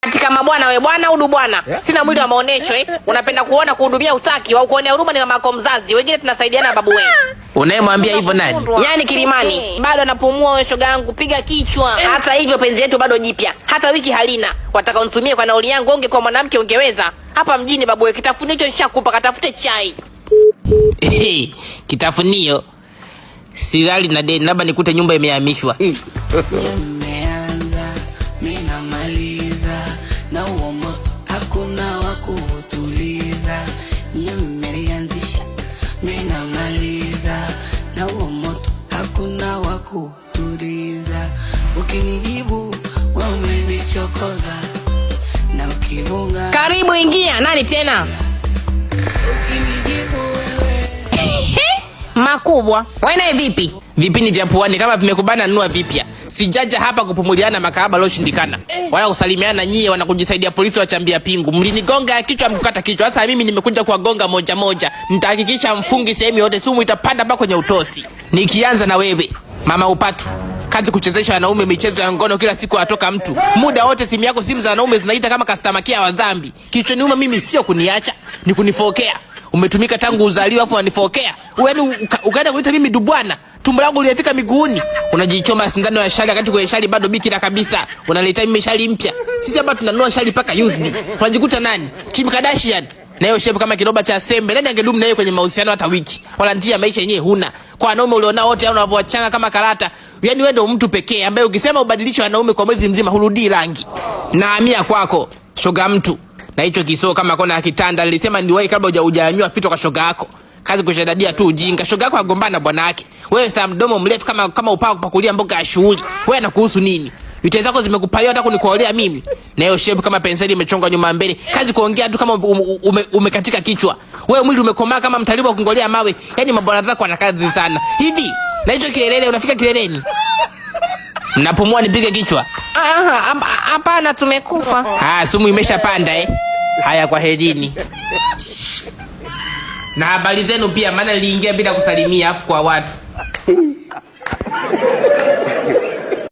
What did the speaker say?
Katika mabwana we bwana udu bwana. Sina mwili wa maonesho Unapenda kuona kuhudumia utaki wa kuonea huruma ni mama yako mzazi. Wengine tunasaidiana babu wewe. Unayemwambia hivyo nani? Yaani Kilimani. Bado anapumua wewe shoga yangu, piga kichwa. Hata hivyo penzi letu bado jipya. Hata wiki halina. Wataka unitumie kwa nauli yangu ungekuwa mwanamke ungeweza. Hapa mjini babu wewe kitafunio hicho nishakupa, katafute chai. Kitafunio. Sirali na deni, labda nikute nyumba imehamishwa. Nimeanza, mimi namaliza, na huo moto hakuna wa kutuliza. Nimeanzisha, mimi namaliza, na huo moto hakuna wa kutuliza. Ukinijibu wewe umenichokoza, na ukivunga. Karibu ingia, nani tena? Ukinijibu wewe Makubwa. Wewe vipi? Vipini vya puani kama vimekubana nunua vipya. Sijaja hapa kupumuliana makahaba loshindikana. Wala kusalimiana nyie wanakujisaidia polisi wachambia pingu. Mlinigonga ya kichwa mkukata kichwa. Sasa mimi nimekuja kuwagonga moja moja. Nitahakikisha mfungi sehemu yote, sumu itapanda mpaka kwenye utosi. Nikianza na wewe, Mama Upatu. Kazi kuchezesha wanaume michezo ya ngono kila siku atoka mtu. Muda wote simu yako simu za wanaume zinaita kama customer care wa Zambi. Kichwani uma mimi sio kuniacha, ni kunifokea. Umetumika tangu uzaliwa afu unanifokea. Wewe ukaenda kuita mimi dubwana. Tumbo langu lilifika miguuni. Unajichoma sindano ya shali wakati kwa shali bado bikira kabisa. Unaleta mimi shali mpya. Sisi hapa tunanunua shali paka used. Unajikuta nani? Kim Kardashian. Na hiyo shape kama kiroba cha sembe. Nani angedumu na yeye kwenye mahusiano hata wiki? Wala njia maisha yenyewe huna. Kwa wanaume ulionao wote unavyoachana kama karata. Yaani wewe ndio mtu pekee ambaye ukisema ubadilishe wanaume kwa mwezi mzima hurudi rangi. Nahamia kwako, shoga mtu. Na hicho kisoo kama kona ya kitanda nilisema ni wewe kabla hujanyanyua fito kwa shoga yako. Kazi kushadadia tu ujinga. Shoga yako agombana bwana yake. Wewe saa mdomo mrefu kama upao kupakulia mboga ya shughuli. Wewe anakuhusu nini? Vite zako zimekupalia hata kunikuolea mimi. Na hiyo shape kama penseli imechonga nyuma mbele. Kazi kuongea tu kama umekatika kichwa. Wewe mwili umekomaa kama mtalibu wa kungolea mawe. Yaani mabwana zako wana kazi sana. Hivi, na hicho kilelele unafika kileleni. Mnapumua nipige kichwa. Hapana tumekufa. Sumu imeshapanda Haya kwa hedini. Na habari zenu pia maana niliingia bila kusalimia afu kwa watu.